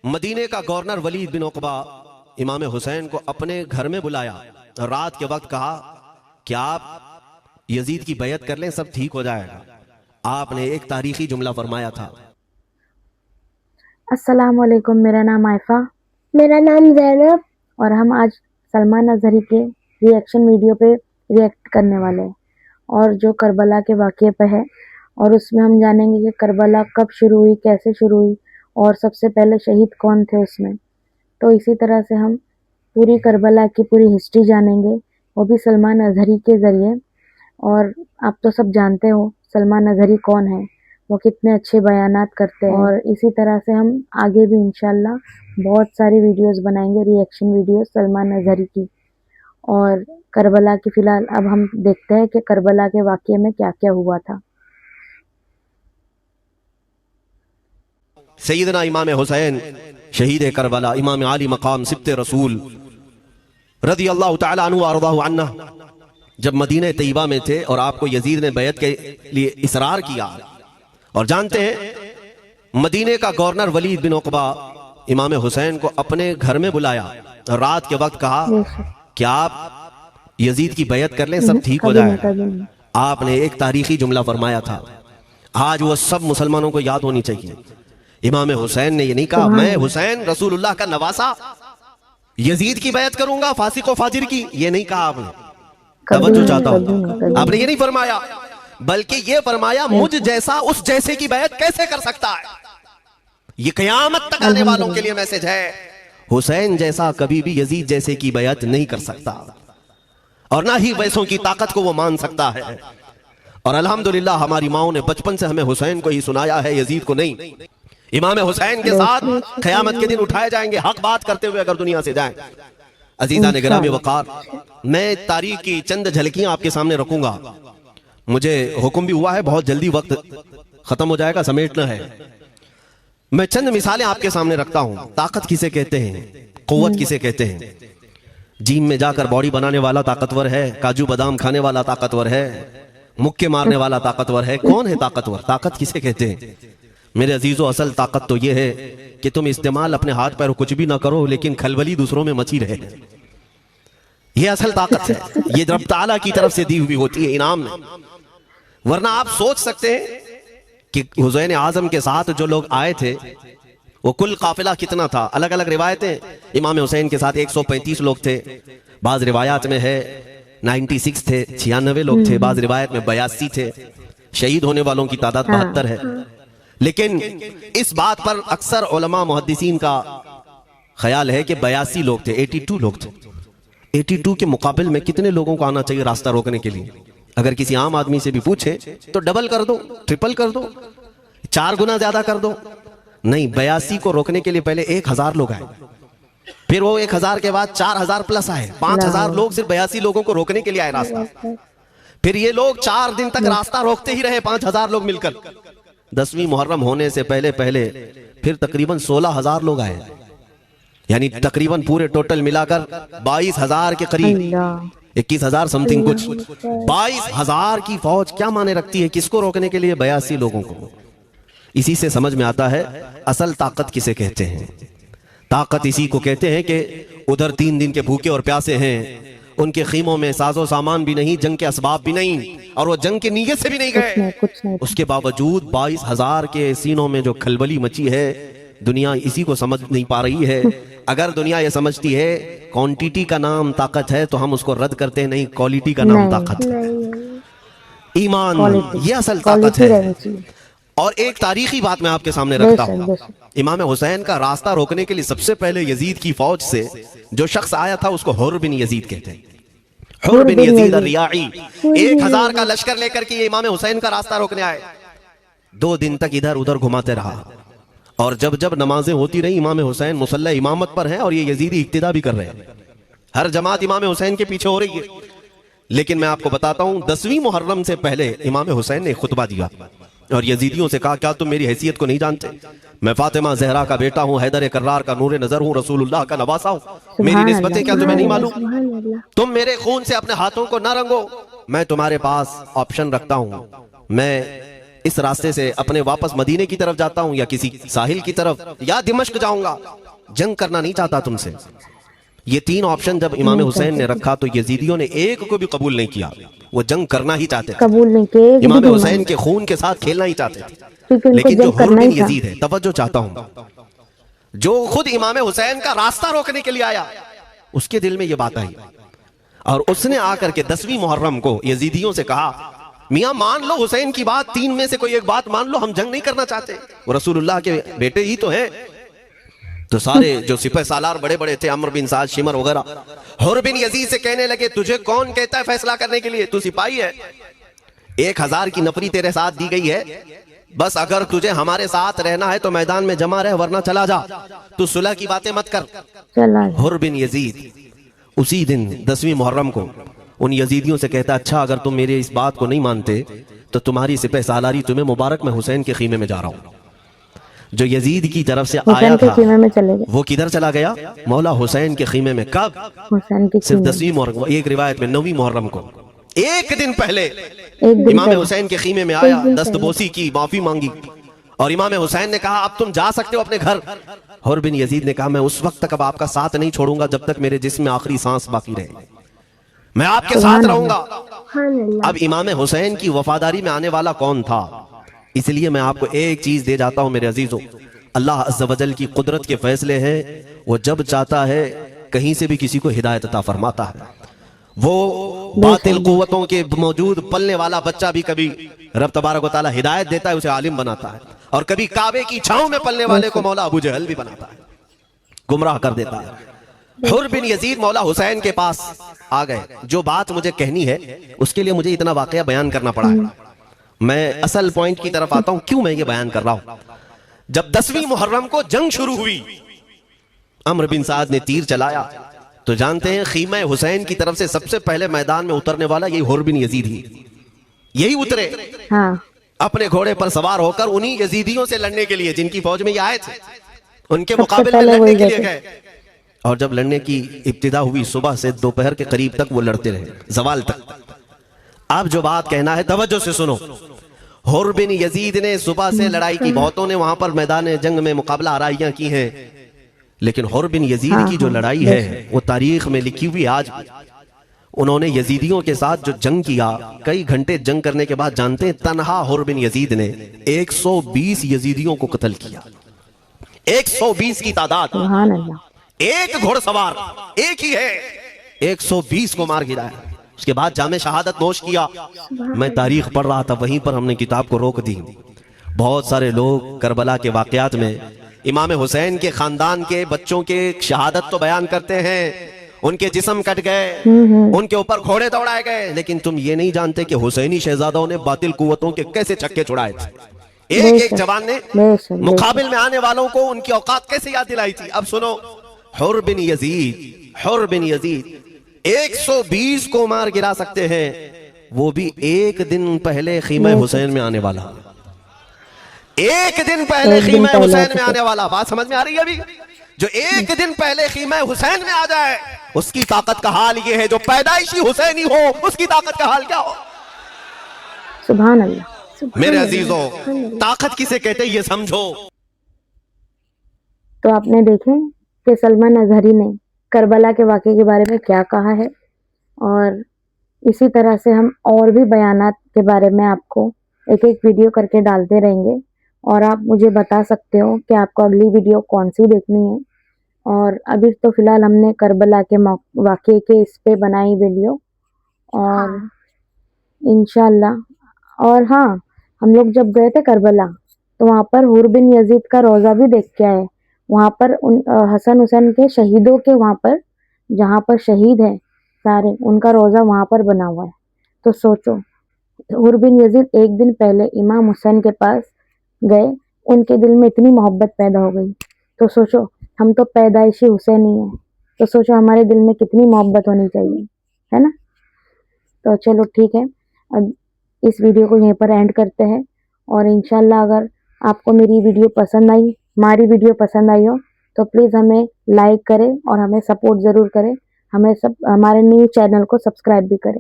مدینے کا گورنر ولید بن عقبہ امام حسین کو اپنے گھر میں بلایا اور رات کے وقت کہا کہ آپ یزید کی بیعت کر لیں، سب ٹھیک ہو جائے گا۔ آپ نے ایک تاریخی جملہ فرمایا تھا۔ السلام علیکم، میرا نام عائفہ، میرا نام زینب، اور ہم آج سلمان اظہری کے ریئیکشن ویڈیو پہ ریئیکٹ کرنے والے ہیں، اور جو کربلا کے واقعے پہ ہے، اور اس میں ہم جانیں گے کہ کربلا کب شروع ہوئی، کیسے شروع ہوئی، اور سب سے پہلے شہید کون تھے اس میں۔ تو اسی طرح سے ہم پوری کربلا کی پوری ہسٹری جانیں گے، وہ بھی سلمان اظہری کے ذریعے۔ اور آپ تو سب جانتے ہو سلمان اظہری کون ہے، وہ کتنے اچھے بیانات کرتے ہیں، اور اسی طرح سے ہم آگے بھی انشاءاللہ بہت ساری ویڈیوز بنائیں گے، ریئیکشن ویڈیوز سلمان اظہری کی۔ اور کربلا کی فی الحال اب ہم دیکھتے ہیں کہ کربلا کے واقعے میں کیا کیا ہوا تھا۔ سیدنا امام حسین شہید کربلا، امام عالی مقام سبت رسول رضی اللہ تعالی عنہ وارضاہ عنہ، جب مدینہ طیبہ میں تھے اور آپ کو یزید نے بیعت کے لیے اصرار کیا، اور جانتے ہیں مدینہ کا گورنر ولید بن عقبہ امام حسین کو اپنے گھر میں بلایا اور رات کے وقت کہا کہ آپ یزید کی بیعت کر لیں، سب ٹھیک ہو جائے گا۔ آپ نے ایک تاریخی جملہ فرمایا تھا، آج وہ سب مسلمانوں کو یاد ہونی چاہیے۔ امام حسین نے یہ نہیں کہا میں حسین رسول اللہ کا نواسا یزید کی بیعت کروں گا فاسق و فاجر کی، یہ نہیں کہا آپ نے۔ توجہ چاہتا ہوں، آپ نے یہ نہیں فرمایا، بلکہ یہ فرمایا مجھ جیسا اس جیسے کی بیعت کیسے کر سکتا ہے۔ یہ قیامت تک آنے والوں کے لیے میسج ہے، حسین جیسا کبھی بھی یزید جیسے کی بیعت نہیں کر سکتا، اور نہ ہی ویسوں کی طاقت کو وہ مان سکتا ہے۔ اور الحمدللہ ہماری ماؤں نے بچپن سے ہمیں حسین کو ہی سنایا ہے، یزید کو نہیں۔ امام حسین کے ساتھ قیامت کے دن اٹھائے جائیں گے حق بات کرتے ہوئے اگر دنیا سے جائیں۔ عزیزان گرامی وقار، میں تاریخ کی چند جھلکیاں آپ کے سامنے رکھوں گا۔ مجھے حکم بھی ہوا ہے، بہت جلدی وقت ختم ہو جائے گا، سمیٹنا ہے۔ میں چند مثالیں آپ کے سامنے رکھتا ہوں۔ طاقت کسے کہتے ہیں، قوت کسے کہتے ہیں؟ جیم میں جا کر باڈی بنانے والا طاقتور ہے، کاجو بادام کھانے والا طاقتور ہے، مکے مارنے والا طاقتور ہے۔ کون ہے طاقتور؟ طاقت کسے کہتے ہیں؟ میرے عزیزو، اصل طاقت تو یہ ہے کہ تم استعمال اپنے ہاتھ پیر کچھ بھی نہ کرو، لیکن کھلبلی دوسروں میں مچی رہے۔ یہ اصل طاقت ہے، یہ رب تعالیٰ کی طرف سے دی ہوئی ہوتی ہے انعام میں۔ ورنہ آپ سوچ سکتے ہیں کہ حسین اعظم کے ساتھ جو لوگ آئے تھے وہ کل قافلہ کتنا تھا؟ الگ الگ روایتیں، امام حسین کے ساتھ 135 لوگ تھے، بعض روایات میں ہے 96 تھے، 96 لوگ تھے، بعض روایت میں 82 تھے، شہید ہونے والوں کی تعداد 72 ہے۔ لیکن اس بات پر اکثر علماء محدثین کا خیال ہے کہ 82 لوگ تھے، 82 لوگ تھے۔ 82 کے مقابل میں کتنے لوگوں کو آنا چاہیے راستہ روکنے کے لیے؟ اگر کسی عام آدمی سے بھی پوچھے تو ڈبل کر دو، ٹرپل کر دو، 4 گنا زیادہ کر دو۔ نہیں، 82 کو روکنے کے لیے پہلے 1000 لوگ آئے، پھر وہ 1000 کے بعد 4000 پلس آئے، 5000 لوگ صرف 82 لوگوں کو روکنے کے لیے آئے راستہ۔ پھر یہ لوگ 4 دن تک راستہ روکتے ہی رہے، 5000 لوگ مل کر۔ 10ویں محرم ہونے سے پہلے پھر تقریباً 16000 لوگ آئے، یعنی تقریباً پورے ٹوٹل ملا کر 22000 کے قریب، 21000 سمتنگ کچھ۔ 22000 کی فوج کیا مانے رکھتی ہے کس کو روکنے کے لیے؟ 82 لوگوں کو۔ اسی سے سمجھ میں آتا ہے اصل طاقت کسے کہتے ہیں۔ طاقت اسی کو کہتے ہیں کہ ادھر 3 دن کے بھوکے اور پیاسے ہیں، ان کے خیموں میں ساز و سامان بھی نہیں، جنگ کے اسباب بھی نہیں، اور وہ جنگ کی نیت سے بھی نہیں گئے۔ اس کے باوجود 22000 کے سینوں میں جو کھلبلی مچی ہے، دنیا اسی کو سمجھ نہیں پا رہی ہے۔ اگر دنیا یہ سمجھتی ہے کوانٹیٹی کا نام طاقت ہے تو ہم اس کو رد کرتے ہیں، نہیں، کوالٹی کا نام طاقت ہے۔ ایمان، یہ اصل طاقت ہے۔ اور ایک تاریخی بات میں آپ کے سامنے رکھتا ہوں، امام حسین کا راستہ روکنے کے لیے سب سے پہلے یزید کی فوج سے جو شخص آیا تھا اس کو حر بن یزید کہتے ہیں، حر بن یزید الریاعی۔ 1000 کا لشکر لے کر کے یہ امام حسین کا راستہ روکنے آئے، 2 دن تک ادھر ادھر گھماتے رہا، اور جب جب نمازیں ہوتی رہی امام حسین مصلی امامت پر ہیں اور یہ یزیدی اقتدا بھی کر رہے ہیں، ہر جماعت امام حسین کے پیچھے ہو رہی ہے۔ لیکن میں آپ کو بتاتا ہوں 10ویں محرم سے پہلے امام حسین نے خطبہ دیا اور یزیدیوں سے کہا کیا تم میری حیثیت کو نہیں جانتے؟ میں فاطمہ زہرا کا بیٹا ہوں، حیدر کرار کا نور نظر ہوں، رسول اللہ کا نواسا ہوں، میری نسبتیں کیا تمہیں نہیں معلوم؟ تم میرے خون سے اپنے ہاتھوں کو نہ رنگو، میں تمہارے پاس آپشن رکھتا ہوں، میں اس راستے سے اپنے واپس مدینے کی طرف جاتا ہوں یا کسی ساحل کی طرف یا دمشق جاؤں گا، جنگ کرنا نہیں چاہتا تم سے۔ یہ تین آپشن جب امام حسین نے رکھا تو یزیدیوں نے ایک کو بھی قبول نہیں کیا، وہ جنگ کرنا ہی چاہتے تھے، قبول نہیں کیے، امام حسین کے خون کے ساتھ کھیلنا ہی چاہتے تھے۔ کیونکہ ان کو لیکن جو جنگ حر کرنا بن ہی تھا۔ یزید ہے، توجہ چاہتا ہوں، جو خود امام حسین کا راستہ روکنے کے لیے آیا، اس کے دل میں یہ بات آئی اور اس نے آ کر کے 10ویں محرم کو یزیدیوں سے کہا میاں مان لو حسین کی بات، تین میں سے کوئی ایک بات مان لو، ہم جنگ نہیں کرنا چاہتے، وہ رسول اللہ کے بیٹے ہی تو ہیں۔ تو سارے جو سپہ سالار بڑے بڑے تھے، عمرو بن سعد، شمر وغیرہ، حر بن یزید سے کہنے لگے تجھے کون کہتا ہے فیصلہ کرنے کے لیے، تو سپاہی ہے، 1000 کی نفری تیرے ساتھ دی گئی ہے، بس اگر تجھے ہمارے ساتھ رہنا ہے تو میدان میں جمع رہ، ورنہ چلا جا، تو صلح کی باتیں مت کر۔ چلا حر بن یزید اسی دن 10ویں محرم کو ان یزیدیوں سے کہتا اچھا اگر تم میرے اس بات کو نہیں مانتے تو تمہاری سپہ سالاری تمہیں مبارک، میں حسین کے خیمے میں جا رہا ہوں۔ جو یزید کی طرف سے آیا حسین کے تھا خیمے میں چلے گئے، وہ کدھر چلا گیا؟ مولا حسین کے خیمے میں۔ کب؟ حسین کے صرف خیمے 10ویں محرم، ایک روایت میں 9ویں محرم کو، ایک دن پہلے ایک دن امام پہلے۔ حسین کے خیمے میں آیا، دست بوسی کی، معافی مانگی، اور امام حسین نے کہا اب تم جا سکتے ہو اپنے گھر۔ حر بن یزید نے کہا میں اس وقت تک اب آپ کا ساتھ نہیں چھوڑوں گا جب تک میرے جسم میں آخری سانس باقی رہے، میں آپ کے ساتھ رہوں گا۔ سبحان اللہ۔ اب امام حسین کی وفاداری میں آنے والا کون تھا؟ اس لیے میں آپ کو ایک چیز دے جاتا ہوں میرے عزیزوں، اللہ عز و جل کی قدرت کے فیصلے ہیں، وہ جب چاہتا ہے کہیں سے بھی کسی کو ہدایت عطا فرماتا ہے۔ وہ باطل قوتوں کے موجود پلنے والا بچہ بھی کبھی رب تبارک و تعالی ہدایت دیتا ہے، اسے عالم بناتا ہے، اور کبھی کعبے کی چھاؤں میں پلنے والے کو مولا ابو جہل بھی بناتا ہے، گمراہ کر دیتا ہے۔ حر بن یزید مولا حسین کے پاس آ گئے۔ جو بات مجھے کہنی ہے اس کے لیے مجھے اتنا واقعہ بیان کرنا پڑا ہے، میں اصل پوائنٹ کی طرف آتا ہوں کیوں میں یہ بیان کر رہا ہوں۔ جب 10ویں محرم کو جنگ شروع ہوئی، عمرو بن سعد نے تیر چلایا، تو جانتے ہیں خیمہ حسین کی طرف سے سب سے پہلے میدان میں اترنے والا یہی حر بن یزید ہی، یہی اترے ہاں، اپنے گھوڑے پر سوار ہو کر انہی یزیدیوں سے لڑنے کے لیے جن کی فوج میں یہ آئے تھے، ان کے سب سے مقابل میں پہلے لڑنے وہی کے لیے گئے گئے۔ اور جب لڑنے کی ابتدا ہوئی صبح سے دوپہر کے قریب تک وہ لڑتے رہے، زوال تک۔ اب جو بات کہنا ہے توجہ سے سنو، حر بن یزید نے صبح سے لڑائی کی، بہتوں نے وہاں پر میدان جنگ میں مقابلہ آرائیاں کی ہیں، لیکن حر بن یزید کی جو لڑائی ہے وہ تاریخ میں لکھی ہوئی آج بھی۔ انہوں نے یزیدیوں کے ساتھ جو جنگ کیا، کئی گھنٹے جنگ کرنے کے بعد جانتے ہیں تنہا حر بن یزید نے 120 یزیدیوں کو قتل کیا، 120 کی تعداد، سبحان اللہ۔ ایک گھوڑ سوار ایک ہی ہے، 120 کو مار گرایا، اس کے بعد جام شہادت نوش کیا۔ میں تاریخ پڑھ رہا تھا، وہیں پر ہم نے کتاب کو روک دی۔ بہت سارے لوگ کربلا کے واقعات میں امام حسین کے خاندان کے بچوں کے شہادت تو بیان کرتے ہیں، ان کے جسم کٹ گئے، ان کے اوپر گھوڑے دوڑائے گئے، لیکن تم یہ نہیں جانتے کہ حسینی شہزادوں نے باطل قوتوں کے کیسے چھکے چھڑائے تھے۔ ایک ایک جوان نے مقابل میں آنے والوں کو ان کی اوقات کیسے یاد دلائی تھی۔ اب سنو، حر بن یزید 120 کو مار گرا سکتے ہیں، وہ بھی ایک دن پہلے خیمہ حسین میں آنے والا، ایک دن پہلے خیمہ حسین میں آنے والا۔ بات سمجھ میں آ رہی ہے ابھی؟ جو ایک دن پہلے خیمہ حسین میں آ جائے اس کی طاقت کا حال یہ ہے، جو پیدائشی حسینی ہو اس کی طاقت کا حال کیا ہو۔ سبحان اللہ۔ میرے عزیزوں، طاقت کسے کہتے یہ سمجھو۔ تو آپ نے دیکھیں کہ سلمان اظہری نے کربلا کے واقعے کے بارے میں کیا کہا ہے، اور اسی طرح سے ہم اور بھی بیانات کے بارے میں آپ کو ایک ایک ویڈیو کر کے ڈالتے رہیں گے، اور آپ مجھے بتا سکتے ہو کہ آپ کو اگلی ویڈیو کون سی دیکھنی ہے۔ اور ابھی تو فی الحال ہم نے کربلا کے واقعے کے اس پہ بنائی ویڈیو، اور انشاءاللہ، اور ہاں، ہم لوگ جب گئے تھے کربلا تو وہاں پر حر بن یزید کا روضہ بھی دیکھ کے آئے، وہاں پر حسن حسین کے شہیدوں کے وہاں پر جہاں پر شہید ہیں سارے، ان کا روضہ وہاں پر بنا ہوا ہے۔ تو سوچو، حر بن یزید ایک دن پہلے امام حسین کے پاس گئے، ان کے دل میں اتنی محبت پیدا ہو گئی۔ تو سوچو، ہم تو پیدائشی حسینی ہیں، تو سوچو ہمارے دل میں کتنی محبت ہونی چاہیے، ہے نا؟ تو چلو ٹھیک ہے، اب اس ویڈیو کو یہیں پر اینڈ کرتے ہیں، اور انشاءاللہ اگر آپ کو میری ویڈیو پسند آئی، ہماری ویڈیو پسند آئی ہو تو پلیز ہمیں لائک کریں اور ہمیں سپورٹ ضرور کریں، ہمارے نیو چینل کو سبسکرائب بھی کریں۔